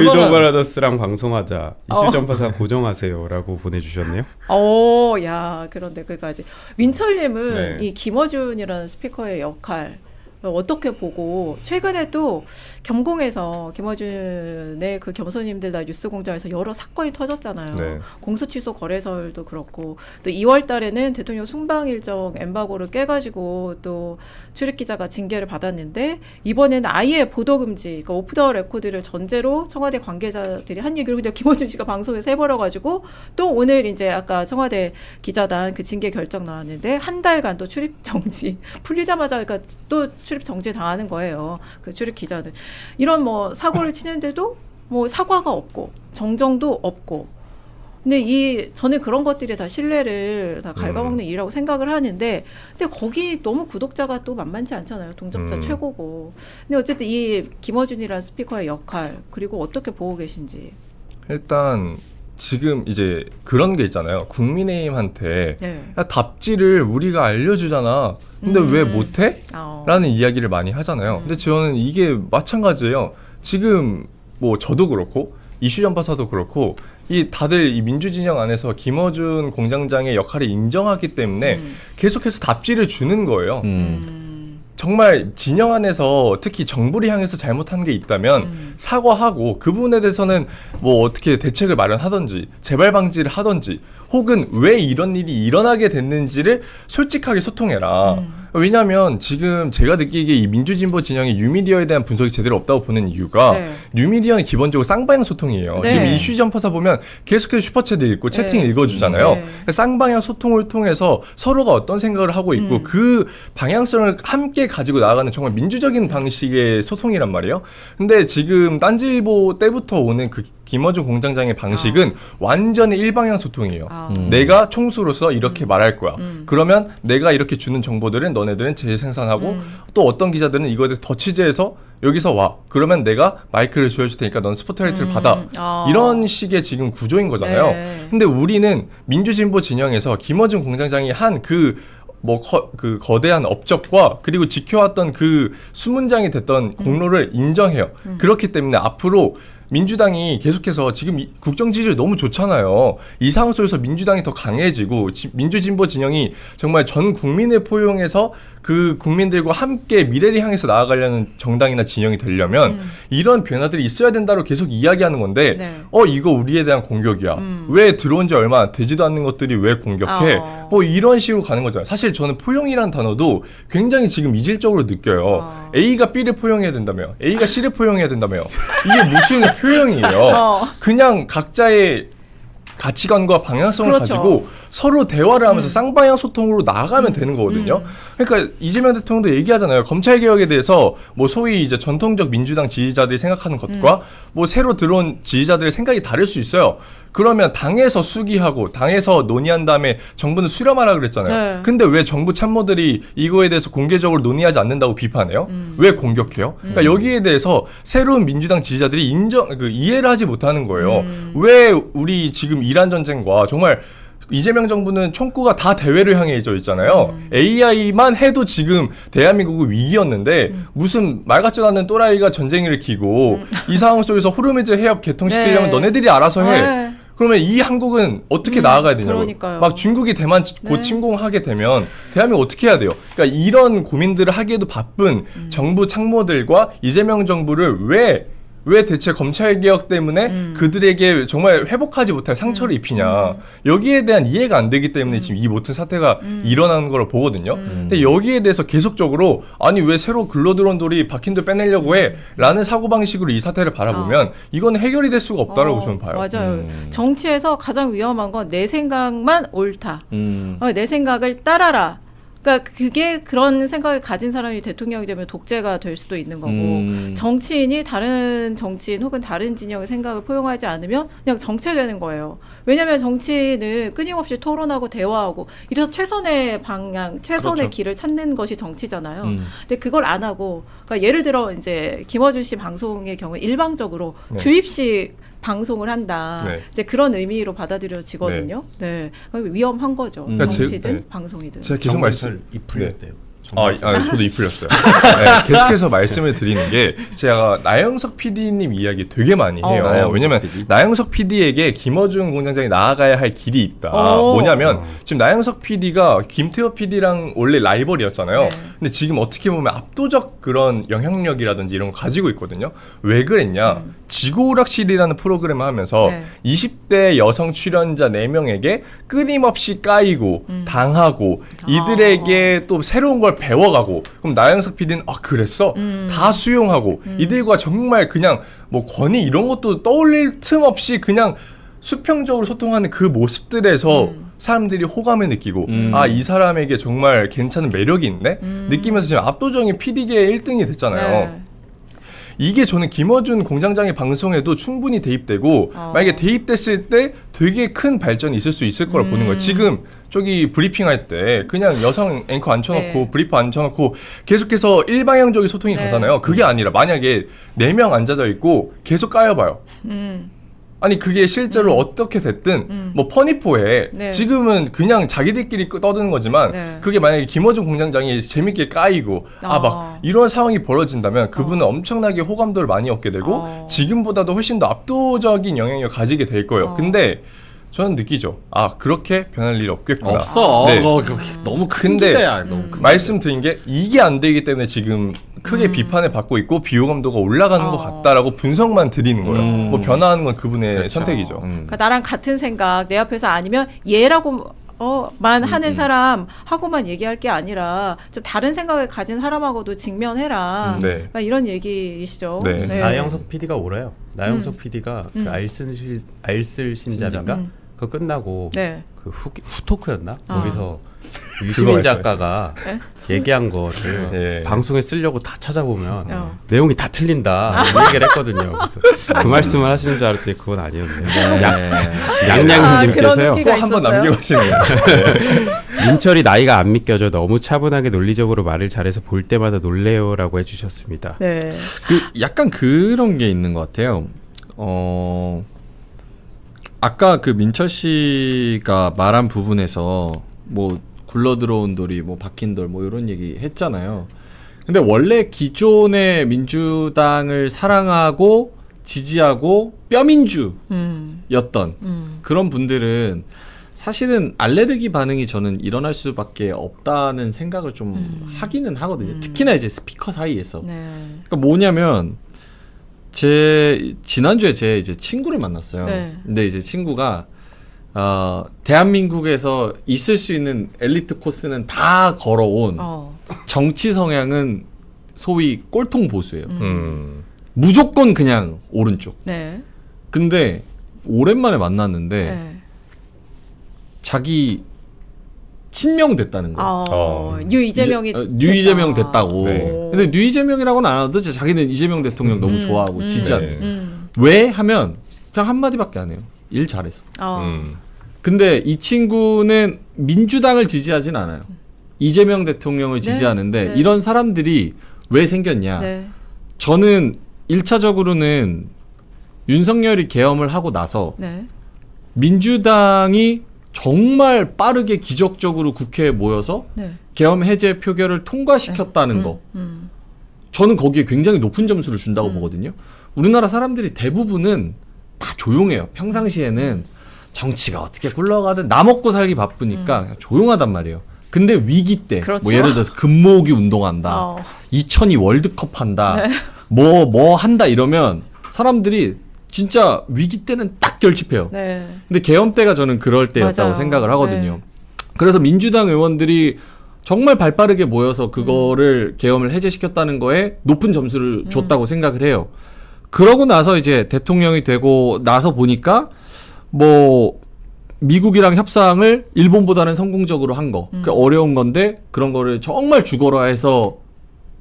저희도 브라더스랑 방송하자. 이슈 전파사 고정하세요라고 보내주셨네요. 야, 그런데 그까지 민철님은 네. 이 김어준이라는 스피커의 역할 어떻게 보고 최근에도 겸공에서 김어준의 그 겸손님들 다 뉴스공장에서 여러 사건이 터졌잖아요. 네. 공수취소 거래설도 그렇고 또 2월 달에는 대통령 순방 일정 엠바고를 깨가지고 또 출입기자가 징계를 받았는데 이번에는 아예 보도금지, 그러니까 오프 더 레코드를 전제로 청와대 관계자들이 한 얘기를 그냥 김어준 씨가 방송에서 해버려가지고 또 오늘 이제 아까 청와대 기자단 그 징계 결정 나왔는데 한 달간 또 출입 정지 풀리자마자 그러니까 또 출입 정지 당하는 거예요. 그 출입 기자들 이런 뭐 사고를 치는데도 뭐 사과가 없고 정정도 없고. 근데 저는 그런 것들이 다 신뢰를 다 갉아먹는 일이라고 생각을 하는데, 근데 거기 너무 구독자가 또 만만치 않잖아요. 동접자 최고고. 근데 어쨌든 이 김어준이라는 스피커의 역할 그리고 어떻게 보고 계신지. 일단 지금 이제 그런 게 있잖아요. 국민의힘한테 네. 야, 답지를 우리가 알려주잖아. 근데 왜 못해? 라는 이야기를 많이 하잖아요. 근데 저는 이게 마찬가지예요. 지금 뭐 저도 그렇고 이슈 전파사도 그렇고 이 다들 이 민주진영 안에서 김어준 공장장의 역할을 인정하기 때문에 계속해서 답지를 주는 거예요. 정말 진영 안에서 특히 정부를 향해서 잘못한 게 있다면 사과하고 그 부분에 대해서는 뭐 어떻게 대책을 마련하든지 재발 방지를 하든지 혹은 왜 이런 일이 일어나게 됐는지를 솔직하게 소통해라. 왜냐하면 지금 제가 느끼기에 이 민주진보 진영의 뉴미디어에 대한 분석이 제대로 없다고 보는 이유가 뉴미디어는 기본적으로 쌍방향 소통이에요. 지금 이슈 전파사 보면 계속해서 슈퍼챗 읽고 채팅 읽어주잖아요. 쌍방향 소통을 통해서 서로가 어떤 생각을 하고 있고 그 방향성을 함께 가지고 나아가는 정말 민주적인 방식의 소통이란 말이에요. 근데 지금 딴지일보 때부터 오는 그 김어준 공장장의 방식은 완전히 일방향 소통이에요. 내가 총수로서 이렇게 말할 거야. 그러면 내가 이렇게 주는 정보들은 너네들은 재생산하고 또 어떤 기자들은 이거에 대해서 더 취재해서 여기서 와. 그러면 내가 마이크를 쥐어줄 테니까 넌 스포트라이트를 받아. 이런 식의 지금 구조인 거잖아요. 네. 근데 우리는 민주진보 진영에서 김어준 공장장이 한 그 거대한 업적과 그리고 지켜왔던 그 수문장이 됐던 공로를 인정해요. 그렇기 때문에 앞으로 민주당이 계속해서 지금 국정 지지율 너무 좋잖아요. 이 상황 속에서 민주당이 더 강해지고 민주진보 진영이 정말 전 국민을 포용해서 그 국민들과 함께 미래를 향해서 나아가려는 정당이나 진영이 되려면 이런 변화들이 있어야 된다고 계속 이야기하는 건데 이거 우리에 대한 공격이야. 왜 들어온 지 얼마 안 되지도 않는 것들이 왜 공격해? 뭐 이런 식으로 가는 거잖아요. 사실 저는 포용이라는 단어도 굉장히 지금 이질적으로 느껴요. A가 B를 포용해야 된다며, A가 C를 포용해야 된다며. 이게 무슨 표현이에요. 그냥 각자의 가치관과 방향성을 가지고 서로 대화를 하면서 쌍방향 소통으로 나아가면 되는 거거든요. 그러니까 이재명 대통령도 얘기하잖아요. 검찰개혁에 대해서 뭐 소위 이제 전통적 민주당 지지자들이 생각하는 것과 뭐 새로 들어온 지지자들의 생각이 다를 수 있어요. 그러면 당에서 수기하고 당에서 논의한 다음에 정부는 수렴하라 그랬잖아요. 근데 왜 정부 참모들이 이거에 대해서 공개적으로 논의하지 않는다고 비판해요? 왜 공격해요? 그러니까 여기에 대해서 새로운 민주당 지지자들이 이해를 하지 못하는 거예요. 왜 우리 지금 이란 전쟁과 정말 이재명 정부는 총구가 다 대외를 향해져 있잖아요. AI만 해도 지금 대한민국은 위기였는데 무슨 말 같지도 않는 또라이가 전쟁을 일으키고 이 상황 속에서 호르무즈 해협 개통시키려면 너네들이 알아서 해. 그러면 이 한국은 어떻게 나아가야 되냐고. 그러니까요. 막 중국이 대만 곧 침공하게 되면 대한민국 어떻게 해야 돼요? 그러니까 이런 고민들을 하기에도 바쁜 정부 참모들과 이재명 정부를 왜 대체 검찰개혁 때문에 그들에게 정말 회복하지 못할 상처를 입히냐. 여기에 대한 이해가 안 되기 때문에 지금 이 모든 사태가 일어나는 걸 보거든요. 근데 여기에 대해서 계속적으로 아니 왜 새로 굴러들어온 돌이 박힌 돌 빼내려고 해? 라는 사고방식으로 이 사태를 바라보면 이건 해결이 될 수가 없다라고 저는 봐요. 맞아요. 정치에서 가장 위험한 건 내 생각만 옳다. 내 생각을 따라라. 그러니까 그게 그런 생각을 가진 사람이 대통령이 되면 독재가 될 수도 있는 거고 정치인이 다른 정치인 혹은 다른 진영의 생각을 포용하지 않으면 그냥 정체되는 거예요. 왜냐하면 정치는 끊임없이 토론하고 대화하고 이래서 최선의 방향, 최선의 길을 찾는 것이 정치잖아요. 근데 그걸 안 하고 그러니까 예를 들어 이제 김어준 씨 방송의 경우에 일방적으로 주입식 방송을 한다. 이제 그런 의미로 받아들여지거든요. 위험한 거죠. 그러니까 정치든 방송이든. 제가 계속 이 풀렸대요. 저도 이 풀렸어요. 네, 계속해서 말씀을 드리는 게 제가 나영석 PD님 이야기 되게 많이 해요. 나영석 왜냐면 PD. 나영석 PD에게 김어준 공장장이 나아가야 할 길이 있다. 오. 뭐냐면 지금 나영석 PD가 김태호 PD랑 원래 라이벌이었잖아요. 네. 근데 지금 어떻게 보면 압도적 그런 영향력이라든지 이런 거 가지고 있거든요. 왜 그랬냐? 지구오락실이라는 프로그램을 하면서 네. 20대 여성 출연자 4명에게 끊임없이 까이고 당하고 이들에게 또 새로운 걸 배워가고 그럼 나영석 PD는 그랬어? 다 수용하고 이들과 정말 그냥 뭐 권위 이런 것도 떠올릴 틈 없이 그냥 수평적으로 소통하는 그 모습들에서 사람들이 호감을 느끼고 이 사람에게 정말 괜찮은 매력이 있네? 느끼면서 지금 압도적인 PD계의 1등이 됐잖아요. 네. 이게 저는 김어준 공장장의 방송에도 충분히 대입되고 만약에 대입됐을 때 되게 큰 발전이 있을 수 있을 거라 보는 거예요. 지금 저기 브리핑할 때 그냥 여성 앵커 앉혀놓고 네. 브리프 앉혀놓고 계속해서 일방향적인 소통이 네. 가잖아요. 그게 아니라 만약에 4명 앉아져 있고 계속 까여봐요. 아니 그게 실제로 어떻게 됐든 뭐 퍼니포에 네. 지금은 그냥 자기들끼리 떠드는 거지만 네. 그게 만약에 김어준 공장장이 재밌게 까이고 막 이런 상황이 벌어진다면 그분은 엄청나게 호감도를 많이 얻게 되고 지금보다도 훨씬 더 압도적인 영향력을 가지게 될 거예요. 근데 저는 느끼죠. 그렇게 변할 일이 없겠구나. 없어. 네. 너무 큰 근데 기대야. 너무 큰 말씀드린 게 이게 안 되기 때문에 지금 크게 비판을 받고 있고 비호감도가 올라가는 것 같다라고 분석만 드리는 거예요. 뭐 변화하는 건 그분의 그렇죠. 선택이죠. 그러니까 나랑 같은 생각 내 앞에서 아니면 얘라고 만 하는 사람 하고만 얘기할 게 아니라 좀 다른 생각을 가진 사람하고도 직면해라. 네. 그러니까 이런 얘기이시죠. 네. 나영석 PD가 옳아요. 나영석 PD가 그 알쓸 신잡인가? 그거 끝나고 네. 그 후토크였나? 거기서 그거 유시민 했어요. 작가가 얘기한 거를 예. 방송에 쓰려고 다 찾아보면 어. 내용이 다 틀린다 이런 얘기를 했거든요. 그래서 그 말씀을 하시는 줄 알았더니 그건 아니었네요. 그런 양양님께서요. 느끼가 꼭 한번 있었어요? 남겨가시네요. 민철이 나이가 안 믿겨져 너무 차분하게 논리적으로 말을 잘해서 볼 때마다 놀래요라고 해주셨습니다. 네. 약간 그런 게 있는 것 같아요. 아까 그 민철 씨가 말한 부분에서 뭐 굴러 들어온 돌이 뭐 박힌 돌 뭐 이런 얘기 했잖아요. 근데 원래 기존의 민주당을 사랑하고 지지하고 뼈민주였던 그런 분들은 사실은 알레르기 반응이 저는 일어날 수밖에 없다는 생각을 좀 하기는 하거든요. 특히나 이제 스피커 사이에서. 네. 그러니까 뭐냐면 지난주에 제 이제 친구를 만났어요. 네. 근데 이제 친구가 대한민국에서 있을 수 있는 엘리트 코스는 다 걸어온 정치 성향은 소위 꼴통 보수예요. 무조건 그냥 오른쪽. 네. 근데 오랜만에 만났는데 네. 자기 친명 됐다는 거예요. 뉴 이재명이 뉴 이재명 됐다고. 네. 근데 뉴 이재명이라고는 안 하도 자기는 이재명 대통령 너무 좋아하고 지지하는. 네. 왜 하면 그냥 한마디밖에 안 해요. 일 잘해서. 음. 근데 이 친구는 민주당을 지지하진 않아요. 이재명 대통령을 네. 지지하는데 네. 이런 사람들이 왜 생겼냐. 네. 저는 1차적으로는 윤석열이 계엄을 하고 나서 네. 민주당이 정말 빠르게 기적적으로 국회에 모여서 네. 계엄 해제 표결을 통과시켰다는 거. 저는 거기에 굉장히 높은 점수를 준다고 보거든요. 우리나라 사람들이 대부분은 다 조용해요. 평상시에는 정치가 어떻게 굴러가든 나 먹고 살기 바쁘니까 그냥 조용하단 말이에요. 근데 위기 때, 그렇죠. 뭐 예를 들어서 금모으기 운동한다, 2002 월드컵 한다, 네. 뭐 한다 이러면 사람들이 진짜 위기 때는 딱 결집해요. 네. 근데 계엄 때가 저는 그럴 때였다고 맞아요. 생각을 하거든요. 네. 그래서 민주당 의원들이 정말 발빠르게 모여서 그거를 계엄을 해제시켰다는 거에 높은 점수를 줬다고 생각을 해요. 그러고 나서 이제 대통령이 되고 나서 보니까 뭐 미국이랑 협상을 일본보다는 성공적으로 한 거. 그 어려운 건데 그런 거를 정말 죽어라 해서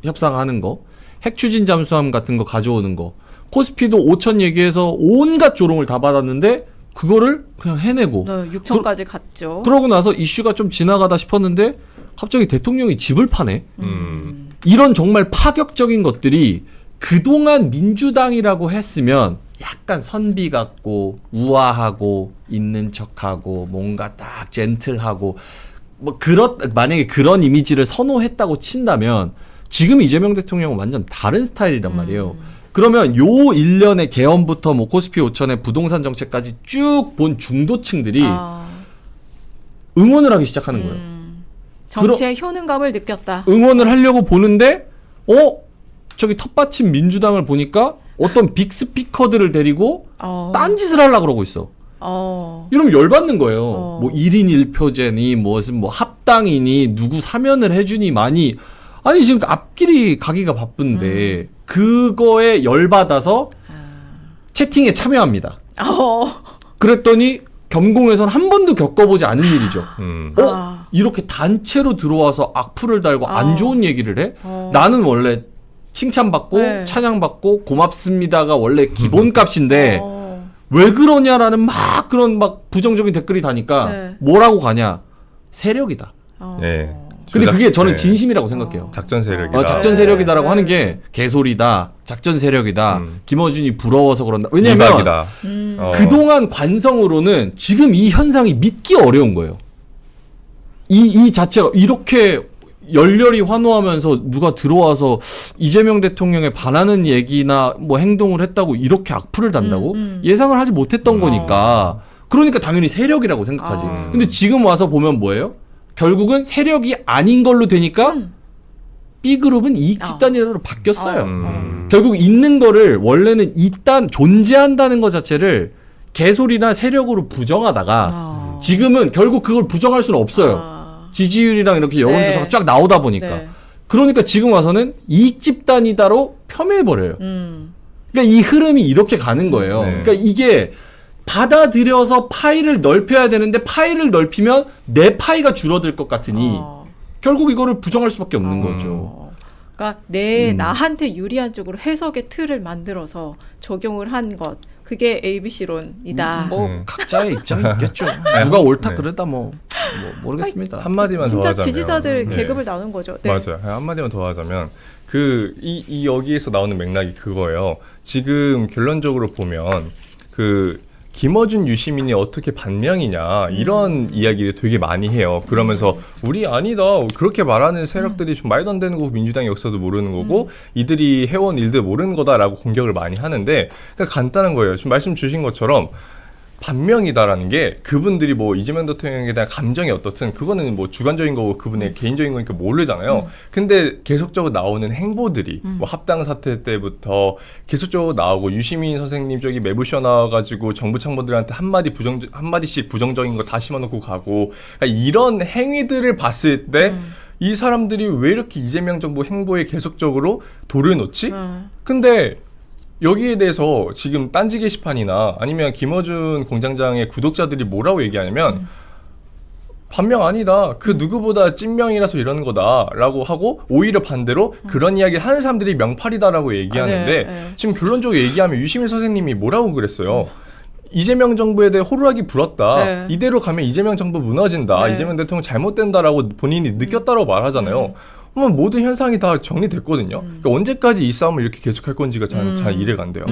협상하는 거. 핵 추진 잠수함 같은 거 가져오는 거. 코스피도 5천 얘기해서 온갖 조롱을 다 받았는데 그거를 그냥 해내고. 6천까지 갔죠. 그러고 나서 이슈가 좀 지나가다 싶었는데 갑자기 대통령이 집을 파네. 음. 이런 정말 파격적인 것들이 그동안 민주당이라고 했으면 약간 선비 같고 우아하고 있는 척하고 뭔가 딱 젠틀하고 뭐 만약에 그런 이미지를 선호했다고 친다면 지금 이재명 대통령은 완전 다른 스타일이란 말이에요. 그러면 요 일련의 개헌부터 뭐 코스피 5천의 부동산 정책까지 쭉 본 중도층들이 응원을 하기 시작하는 거예요. 정치의 효능감을 느꼈다. 응원을 하려고 보는데 저기 텃밭인 민주당을 보니까 어떤 빅 스피커들을 데리고 딴짓을 하려고 그러고 있어. 이러면 열받는 거예요. 뭐 1인 1표제니 무슨 뭐 합당이니 누구 사면을 해주니 많이 아니 지금 앞길이 가기가 바쁜데 그거에 열받아서 채팅에 참여합니다. 그랬더니 겸공에선 한 번도 겪어보지 않은 일이죠. 이렇게 단체로 들어와서 악플을 달고 안 좋은 얘기를 해? 나는 원래 칭찬받고 네. 찬양받고 고맙습니다가 원래 기본값인데 왜 그러냐라는 막 그런 막 부정적인 댓글이 다니까 네. 뭐라고 가냐? 세력이다. 네. 근데 그게 저는 네. 진심이라고 생각해요. 작전 세력이다. 작전 세력이다라고 네. 하는 게 개소리다. 작전 세력이다. 김어준이 부러워서 그런다. 왜냐면 밀박이다. 그동안 관성으로는 지금 이 현상이 믿기 어려운 거예요. 이 자체가 이렇게 열렬히 환호하면서 누가 들어와서 이재명 대통령에 반하는 얘기나 뭐 행동을 했다고 이렇게 악플을 단다고 예상을 하지 못했던 거니까 그러니까 당연히 세력이라고 생각하지. 근데 지금 와서 보면 뭐예요? 결국은 세력이 아닌 걸로 되니까 B그룹은 이익 집단으로 바뀌었어요. 결국 있는 거를 원래는 일단 존재한다는 것 자체를 개소리나 세력으로 부정하다가 지금은 결국 그걸 부정할 수는 없어요. 지지율이랑 이렇게 여론조사가 네. 쫙 나오다 보니까. 네. 그러니까 지금 와서는 이익 집단이다로 폄훼해버려요. 그러니까 이 흐름이 이렇게 가는 거예요. 네. 그러니까 이게 받아들여서 파이를 넓혀야 되는데 파이를 넓히면 내 파이가 줄어들 것 같으니 결국 이거를 부정할 수밖에 없는 거죠. 그러니까 나한테 유리한 쪽으로 해석의 틀을 만들어서 적용을 한 것. 그게 ABC론이다. 각자의 입장이 있겠죠. 누가 옳다 네. 그러다 뭐 모르겠습니다. 한마디만 더 진짜 하자면 지지자들 네. 계급을 나눈 거죠. 네. 맞아요. 한마디만 더 하자면 이 여기에서 나오는 맥락이 그거예요. 지금 결론적으로 보면 김어준 유시민이 어떻게 반명이냐 이런 이야기를 되게 많이 해요. 그러면서 우리 아니다 그렇게 말하는 세력들이 좀 말도 안 되는 거고 민주당 역사도 모르는 거고 이들이 해온 일들 모르는 거다라고 공격을 많이 하는데 그러니까 간단한 거예요. 지금 말씀 주신 것처럼 반명이다라는 게 그분들이 뭐 이재명 대통령에 대한 감정이 어떻든 그거는 뭐 주관적인 거고 그분의 개인적인 거니까 모르잖아요. 근데 계속적으로 나오는 행보들이 뭐 합당 사태 때부터 계속적으로 나오고 유시민 선생님 저기 매부쇼 나와가지고 정부 참모들한테 한마디씩 부정적인 거 다 심어놓고 가고 그러니까 이런 행위들을 봤을 때 이 사람들이 왜 이렇게 이재명 정부 행보에 계속적으로 돌을 놓지? 근데 여기에 대해서 지금 딴지 게시판이나 아니면 김어준 공장장의 구독자들이 뭐라고 얘기하냐면 반명 아니다. 그 누구보다 찐명이라서 이러는 거다라고 하고 오히려 반대로 그런 이야기를 하는 사람들이 명팔이다라고 얘기하는데 네. 지금 결론적으로 얘기하면 유시민 선생님이 뭐라고 그랬어요. 이재명 정부에 대해 호루라기 불었다. 네. 이대로 가면 이재명 정부 무너진다. 네. 이재명 대통령 잘못된다라고 본인이 느꼈다라고 말하잖아요. 그러면 모든 현상이 다 정리됐거든요. 그러니까 언제까지 이 싸움을 이렇게 계속할 건지가 잘 이해가 안 돼요.